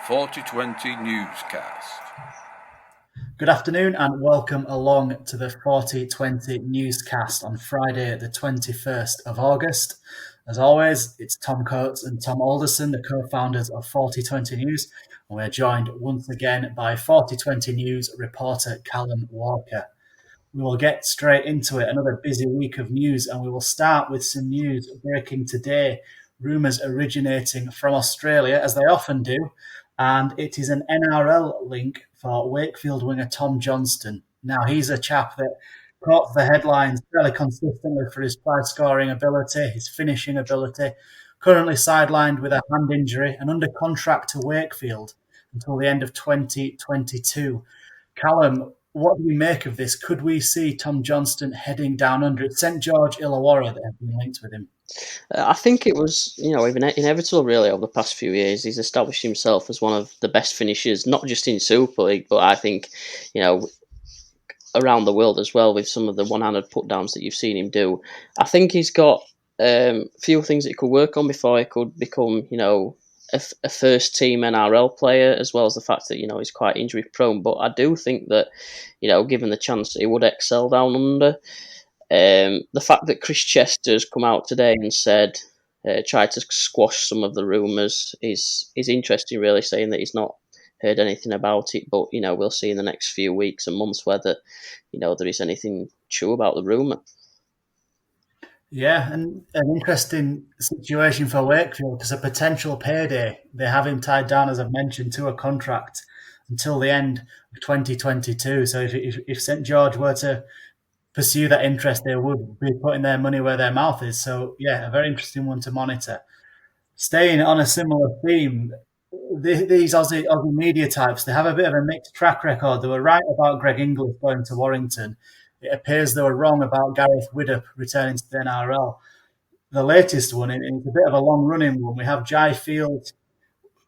Forty20 Newscast. Good afternoon and welcome along to the Forty20 Newscast on Friday the 21st of August. As always, it's Tom Coates and Tom Alderson, the co-founders of Forty20 News, and we're joined once again by Forty20 News reporter Callum Walker. We will get straight into it, another busy week of news, and we will start with some news breaking today. Rumours originating from Australia, as they often do, and it is an NRL link for Wakefield winger Tom Johnstone. Now, he's a chap that caught the headlines fairly consistently for his try-scoring ability, his finishing ability, currently sidelined with a hand injury and under contract to Wakefield until the end of 2022. Callum, what do we make of this? Could we see Tom Johnstone heading down under? It's St George Illawarra that have been linked with him. I think it was, inevitable really over the past few years. He's established himself as one of the best finishers, not just in Super League, but I think, around the world as well with some of the one-handed put-downs that you've seen him do. I think he's got a few things that he could work on before he could become, a first-team NRL player, as well as the fact that, he's quite injury-prone. But I do think that, given the chance, he would excel down under. The fact that Chris Chester's come out today and said, tried to squash some of the rumours is interesting, really, saying that he's not heard anything about it. But, we'll see in the next few weeks and months whether, there is anything true about the rumour. Yeah, and an interesting situation for Wakefield because a potential payday. They have him tied down, as I've mentioned, to a contract until the end of 2022. So if St George were to pursue that interest, they would be putting their money where their mouth is. So, yeah, a very interesting one to monitor. Staying on a similar theme, these Aussie media types, they have a bit of a mixed track record. They were right about Greg Inglis going to Warrington. It appears they were wrong about Gareth Widdop returning to the NRL. The latest one, and it's a bit of a long-running one, we have Jai Field,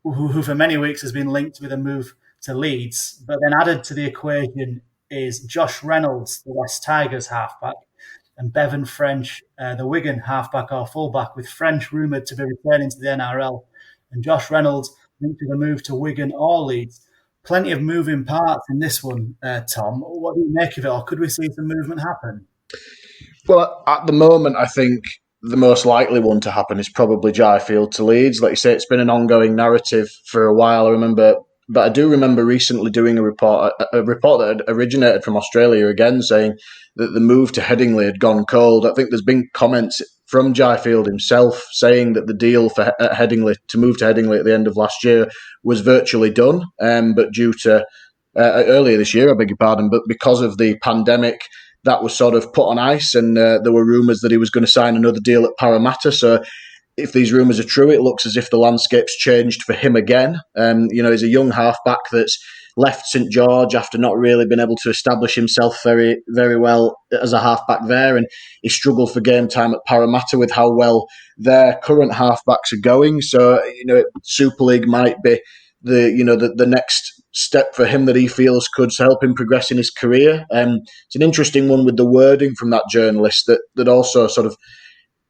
who for many weeks has been linked with a move to Leeds, but then added to the equation is Josh Reynolds, the West Tigers halfback, and Bevan French, the Wigan halfback or fullback, with French rumoured to be returning to the NRL, and Josh Reynolds linked with a move to Wigan or Leeds. Plenty of moving parts in this one, Tom. What do you make of it, or could we see some movement happen? Well, at the moment, I think the most likely one to happen is probably Jai Field to Leeds. Like you say, it's been an ongoing narrative for a while. I do remember recently doing a report that had originated from Australia again, saying that the move to Headingley had gone cold. I think there's been comments from Jai Field himself saying that the deal for Headingley to move to Headingley at the end of last year was virtually done, but due to earlier this year, I beg your pardon, but because of the pandemic, that was sort of put on ice, and there were rumours that he was going to sign another deal at Parramatta. So if these rumours are true, it looks as if the landscape's changed for him again. He's a young halfback that's left St George after not really being able to establish himself very, very well as a halfback there, and he struggled for game time at Parramatta with how well their current halfbacks are going. So, Super League might be the next step for him that he feels could help him progress in his career. It's an interesting one with the wording from that journalist that also sort of,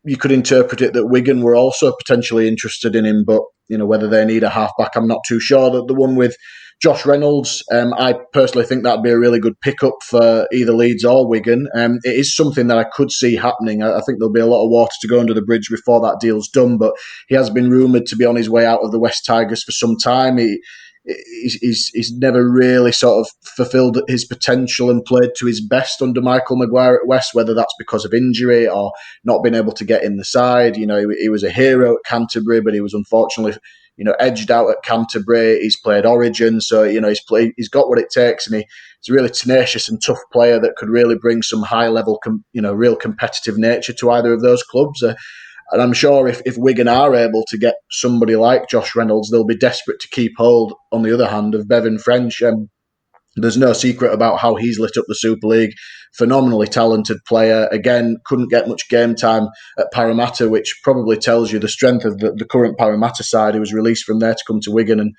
you could interpret it that Wigan were also potentially interested in him, but whether they need a halfback, I'm not too sure. That the one with Josh Reynolds, I personally think that'd be a really good pickup for either Leeds or Wigan. It is something that I could see happening. I think there'll be a lot of water to go under the bridge before that deal's done, but he has been rumoured to be on his way out of the West Tigers for some time. He's never really sort of fulfilled his potential and played to his best under Michael Maguire at West, whether that's because of injury or not being able to get in the side. He was a hero at Canterbury, but he was unfortunately, edged out at Canterbury. He's played Origin, so, he's got what it takes, and he's a really tenacious and tough player that could really bring some high-level, real competitive nature to either of those clubs. And I'm sure if Wigan are able to get somebody like Josh Reynolds, they'll be desperate to keep hold, on the other hand, of Bevan French. There's no secret about how he's lit up the Super League. Phenomenally talented player. Again, couldn't get much game time at Parramatta, which probably tells you the strength of the current Parramatta side. He was released from there to come to Wigan, and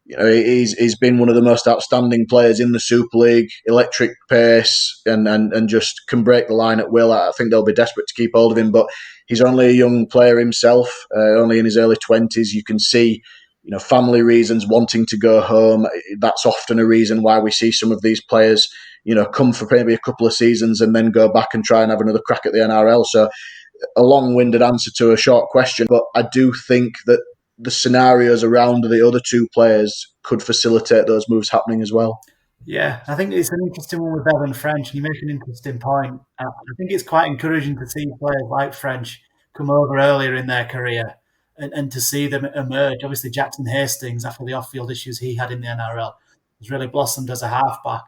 he's been one of the most outstanding players in the Super League. Electric pace and just can break the line at will. I think they'll be desperate to keep hold of him, but he's only a young player himself, only in his early 20s. You can see family reasons, wanting to go home. That's often a reason why we see some of these players, come for maybe a couple of seasons and then go back and try and have another crack at the NRL. So a long-winded answer to a short question, but I do think that the scenarios around the other two players could facilitate those moves happening as well. Yeah, I think it's an interesting one with Bevan French. You make an interesting point. I think it's quite encouraging to see players like French come over earlier in their career and to see them emerge. Obviously, Jackson Hastings, after the off-field issues he had in the NRL, has really blossomed as a halfback.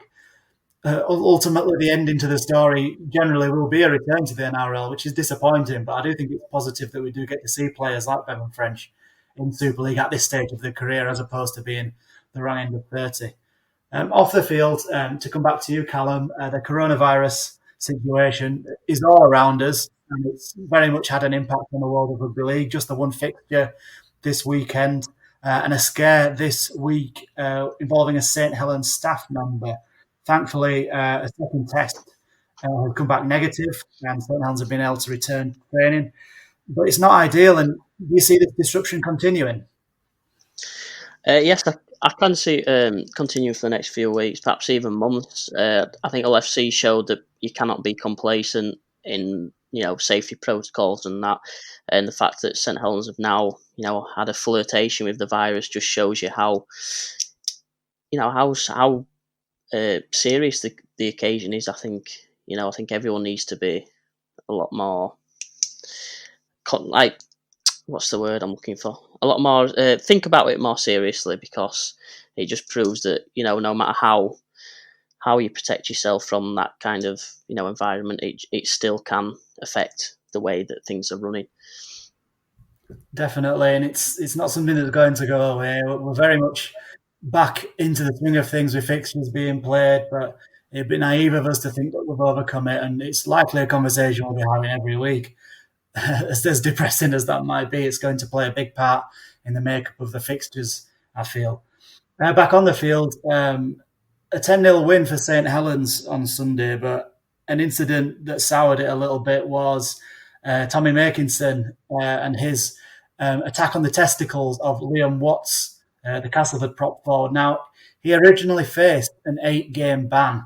Ultimately, the ending to the story generally will be a return to the NRL, which is disappointing, but I do think it's positive that we do get to see players like Bevan French in Super League at this stage of their career as opposed to being the wrong end of 30. Off the field, to come back to you, Callum, the coronavirus situation is all around us, and it's very much had an impact on the world of rugby league. Just the one fixture this weekend and a scare this week involving a St Helens staff member. Thankfully, a second test has come back negative, and St Helens have been able to return to training. But it's not ideal, and do you see this disruption continuing? Yes, I can see it continue for the next few weeks, perhaps even months. I think LFC showed that you cannot be complacent in safety protocols and that, and the fact that St Helens have now had a flirtation with the virus just shows you how serious the occasion is. I think everyone needs to be a lot more what's the word I'm looking for? A lot more think about it more seriously, because it just proves that no matter how you protect yourself from that kind of environment, it still can affect the way that things are running. Definitely, and it's not something that's going to go away. We're very much back into the swing of things with fixtures being played, but it'd be naive of us to think that we've overcome it, and it's likely a conversation we'll be having every week. As depressing as that might be, it's going to play a big part in the makeup of the fixtures, I feel. Back on the field, a 10-0 win for St Helens on Sunday, but an incident that soured it a little bit was Tommy Makinson and his attack on the testicles of Liam Watts, the Castleford prop forward. Now, he originally faced an 8-game ban,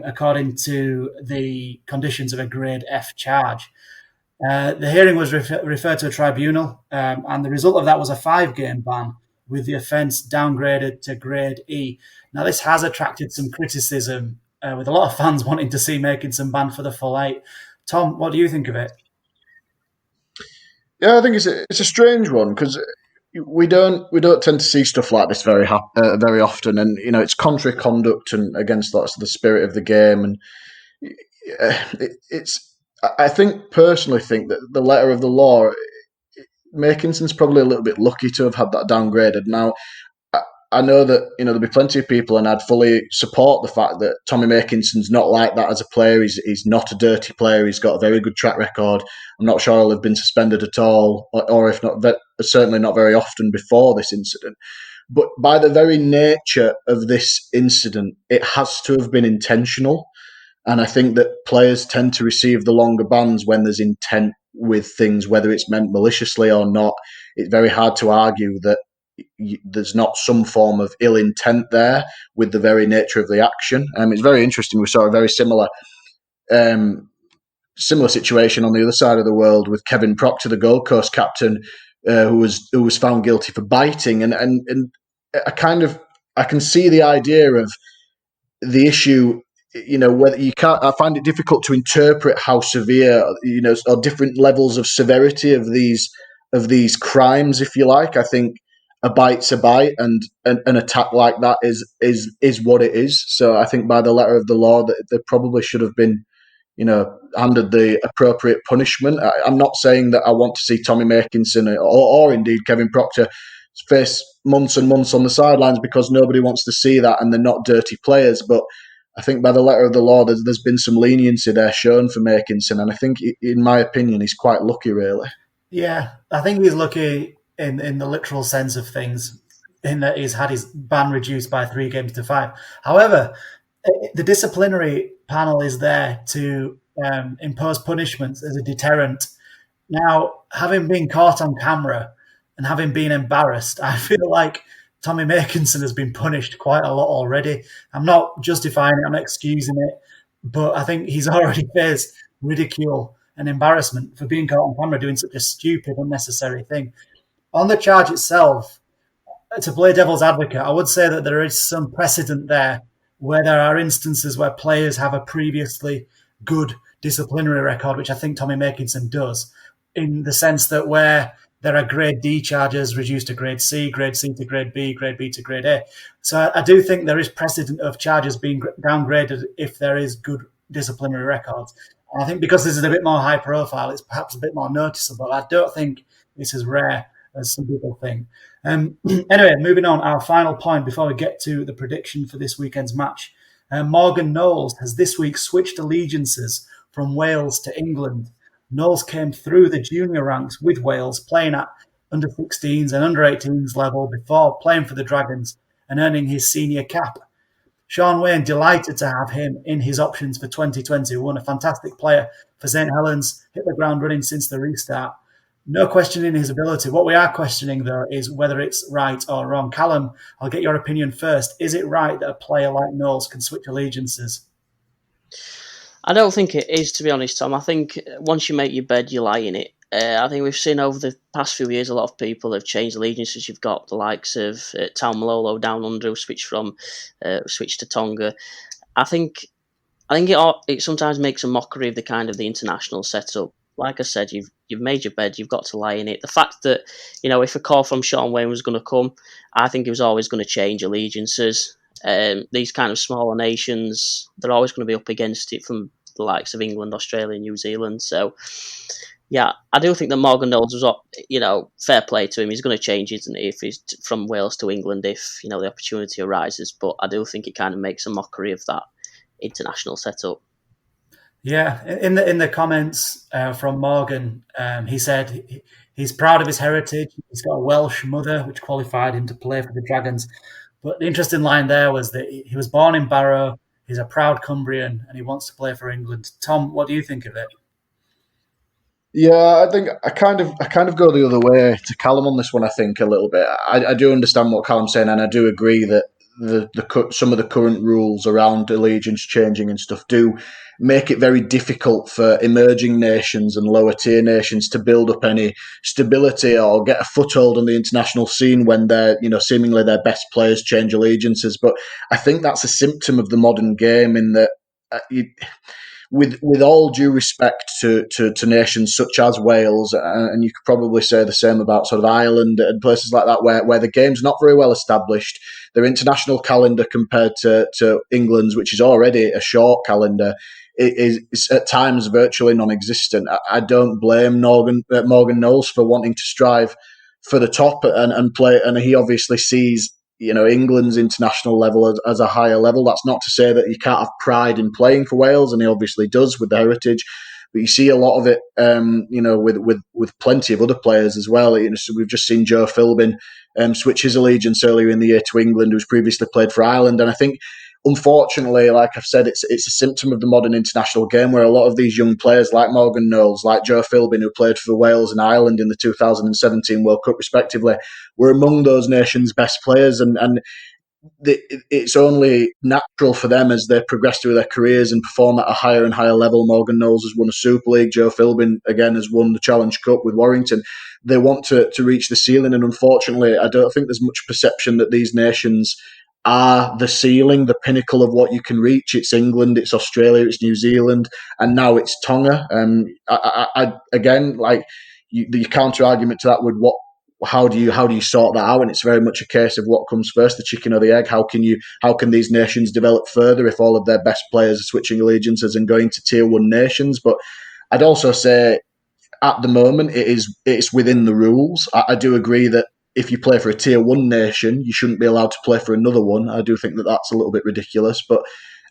according to the conditions of a Grade F charge. The hearing was referred to a tribunal, and the result of that was a 5-game ban, with the offence downgraded to Grade E. Now, this has attracted some criticism, with a lot of fans wanting to see Makinson banned for the full 8. Tom, what do you think of it? Yeah, I think it's a strange one, because we don't tend to see stuff like this very often, and it's contrary conduct and against lots of the spirit of the game, and I personally think that the letter of the law, Makinson's probably a little bit lucky to have had that downgraded. Now, I know that there'll be plenty of people, and I'd fully support the fact that Tommy Makinson's not like that as a player. He's not a dirty player. He's got a very good track record. I'm not sure he'll have been suspended at all, or if not, certainly not very often before this incident. But by the very nature of this incident, it has to have been intentional. And I think that players tend to receive the longer bans when there's intent with things, whether it's meant maliciously or not. It's very hard to argue that there's not some form of ill intent there with the very nature of the action. It's very interesting. We saw a very similar situation on the other side of the world with Kevin Proctor, the Gold Coast captain, who was found guilty for biting. And I can see the idea of the issue. Whether you can't, I find it difficult to interpret how severe, or different levels of severity of these crimes, if you like. I think a bite's a bite, and an attack like that is what it is. So I think by the letter of the law, that there probably should have been, handed the appropriate punishment. I'm not saying that I want to see Tommy Makinson or indeed Kevin Proctor face months and months on the sidelines, because nobody wants to see that, and they're not dirty players, but I think by the letter of the law, there's been some leniency there shown for Makinson, and I think, in my opinion, he's quite lucky, really. Yeah, I think he's lucky in the literal sense of things, in that he's had his ban reduced by 3 games to 5. However, the disciplinary panel is there to impose punishments as a deterrent. Now, having been caught on camera and having been embarrassed, I feel like Tommy Makinson has been punished quite a lot already. I'm not justifying it, I'm not excusing it, but I think he's already faced ridicule and embarrassment for being caught on camera doing such a stupid, unnecessary thing. On the charge itself, to play devil's advocate, I would say that there is some precedent there where there are instances where players have a previously good disciplinary record, which I think Tommy Makinson does, in the sense that where there are grade D charges reduced to grade C to grade B to grade A. So I do think there is precedent of charges being downgraded if there is good disciplinary records. And I think because this is a bit more high profile, it's perhaps a bit more noticeable. I don't think it's as rare as some people think. Anyway, moving on, our final point before we get to the prediction for this weekend's match. Morgan Knowles has this week switched allegiances from Wales to England. Knowles came through the junior ranks with Wales, playing at under 16s and under 18s level before playing for the Dragons and earning his senior cap. Sean Wayne delighted to have him in his options for 2021. A fantastic player for St Helens, hit the ground running since the restart. No questioning his ability. What we are questioning, though, is whether it's right or wrong. Callum, I'll get your opinion first. Is it right that a player like Knowles can switch allegiances? I don't think it is, to be honest, Tom. I think once you make your bed, you lie in it. I think we've seen over the past few years a lot of people have changed allegiances. You've got the likes of Malolo down under who switched to Tonga. I think it sometimes makes a mockery of the international setup. Like I said, you've made your bed, you've got to lie in it. The fact that, if a call from Sean Wayne was going to come, I think he was always going to change allegiances. These kind of smaller nations, they're always going to be up against it from the likes of England, Australia, New Zealand. So, yeah, I do think that Morgan Knowles was, fair play to him. He's going to change, isn't he, if he's from Wales to England, if, the opportunity arises. But I do think it kind of makes a mockery of that international setup. Yeah, in the comments from Morgan, he said he's proud of his heritage. He's got a Welsh mother, which qualified him to play for the Dragons. But the interesting line there was that he was born in Barrow, he's a proud Cumbrian, and he wants to play for England. Tom, what do you think of it? Yeah, I think I kind of go the other way to Callum on this one. I think a little bit. I do understand what Callum's saying, and I do agree that some of the current rules around allegiance changing and stuff do make it very difficult for emerging nations and lower tier nations to build up any stability or get a foothold on the international scene when seemingly their best players change allegiances. But I think that's a symptom of the modern game in that. With all due respect to nations such as Wales, and you could probably say the same about sort of Ireland and places like that, where the game's not very well established, their international calendar compared to England's, which is already a short calendar, is at times virtually non-existent. I don't blame Morgan Knowles for wanting to strive for the top and play, and he obviously sees England's international level as a higher level. That's not to say that you can't have pride in playing for Wales, and he obviously does with the heritage. But you see a lot of it, with plenty of other players as well. So we've just seen Joe Philbin switch his allegiance earlier in the year to England, who's previously played for Ireland. And I think, unfortunately, like I've said, it's a symptom of the modern international game where a lot of these young players like Morgan Knowles, like Joe Philbin, who played for Wales and Ireland in the 2017 World Cup respectively, were among those nations' best players, and it's only natural for them as they progress through their careers and perform at a higher and higher level. Morgan Knowles has won a Super League. Joe Philbin, again, has won the Challenge Cup with Warrington. They want to reach the ceiling, and unfortunately, I don't think there's much perception that these nations are the ceiling, the pinnacle of what you can reach. It's England, it's Australia, it's New Zealand, and now it's Tonga. Again, like the counter argument to that would how do you sort that out? And it's very much a case of what comes first, the chicken or the egg. How can these nations develop further if all of their best players are switching allegiances and going to tier one nations? But I'd also say at the moment it's within the rules. I do agree that if you play for a tier one nation, you shouldn't be allowed to play for another one. I do think that that's a little bit ridiculous. But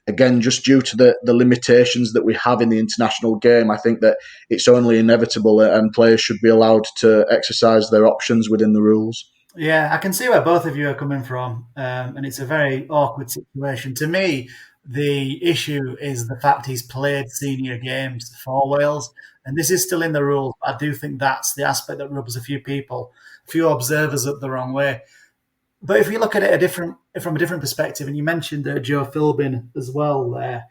again, just due to the limitations that we have in the international game, I think that it's only inevitable and players should be allowed to exercise their options within the rules. Yeah, I can see where both of you are coming from, and it's a very awkward situation. To me, the issue is the fact he's played senior games for Wales, and this is still in the rules. I do think that's the aspect that rubs a few people few observers up the wrong way. But if you look at it from a different perspective, and you mentioned Joe Philbin as well there,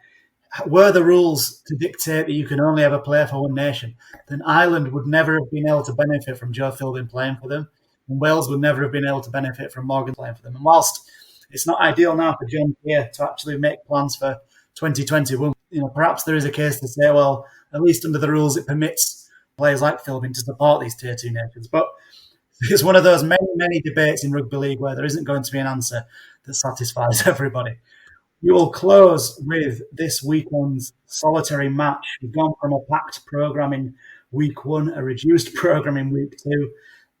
were the rules to dictate that you can only ever play for one nation, then Ireland would never have been able to benefit from Joe Philbin playing for them, and Wales would never have been able to benefit from Morgan playing for them. And whilst it's not ideal now for John Keir to actually make plans for 2021, perhaps there is a case to say, well, at least under the rules, it permits players like Philbin to support these Tier 2 nations. But it's one of those many, many debates in rugby league where there isn't going to be an answer that satisfies everybody. We will close with this weekend's solitary match. We've gone from a packed programme in week 1, a reduced programme in week 2,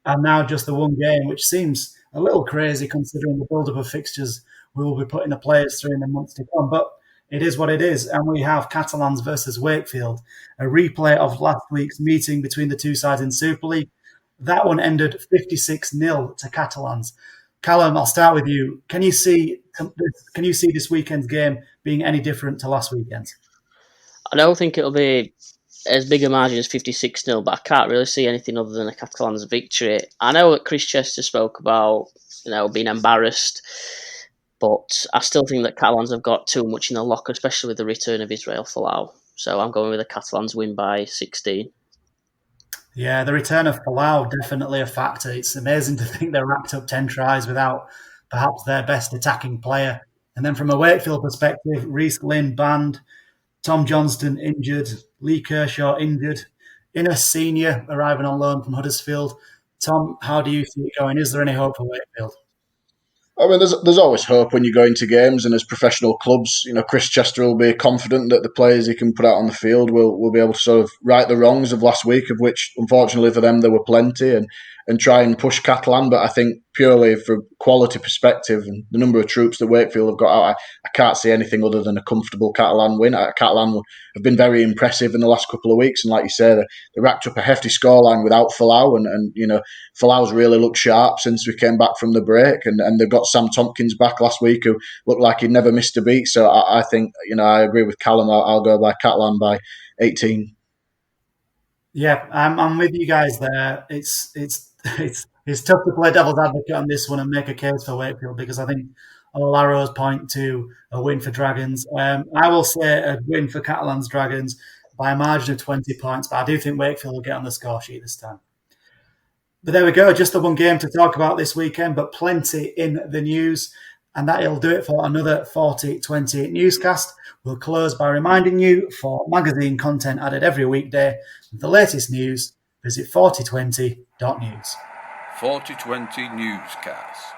and now just the one game, which seems a little crazy considering the build-up of fixtures we will be putting the players through in the months to come. But it is what it is, and we have Catalans versus Wakefield, a replay of last week's meeting between the two sides in Super League. That one ended 56-0 to Catalans. Callum, I'll start with you. Can you see this weekend's game being any different to last weekend's? I don't think it'll be as big a margin as 56-0, but I can't really see anything other than a Catalans victory. I know that Chris Chester spoke about being embarrassed, but I still think that Catalans have got too much in the locker, especially with the return of Israel Folau. So I'm going with a Catalans win by 16. Yeah, the return of Folau, definitely a factor. It's amazing to think they racked up 10 tries without perhaps their best attacking player. And then from a Wakefield perspective, Reece Lynn banned, Tom Johnstone injured, Lee Kershaw injured, Innes Senior arriving on loan from Huddersfield. Tom, how do you see it going? Is there any hope for Wakefield? I mean, there's always hope when you go into games, and as professional clubs, Chris Chester will be confident that the players he can put out on the field will be able to sort of right the wrongs of last week, of which, unfortunately for them, there were plenty, and try and push Catalan. But I think purely for quality perspective and the number of troops that Wakefield have got out, I can't see anything other than a comfortable Catalan win. Catalan have been very impressive in the last couple of weeks, and like you say, they racked up a hefty scoreline without Folau, and Folau's really looked sharp since we came back from the break, and they've got Sam Tompkins back last week, who looked like he'd never missed a beat. So I think, I agree with Callum. I'll go by Catalan by 18. Yeah, I'm with you guys there. It's tough to play devil's advocate on this one and make a case for Wakefield, because I think all arrows point to a win for Dragons. I will say a win for Catalans Dragons by a margin of 20 points, but I do think Wakefield will get on the score sheet this time. But there we go, just the one game to talk about this weekend, but plenty in the news. And that'll do it for another 4020 newscast. We'll close by reminding you, for magazine content added every weekday, with the latest news, visit 4020.news. 4020 Newscast.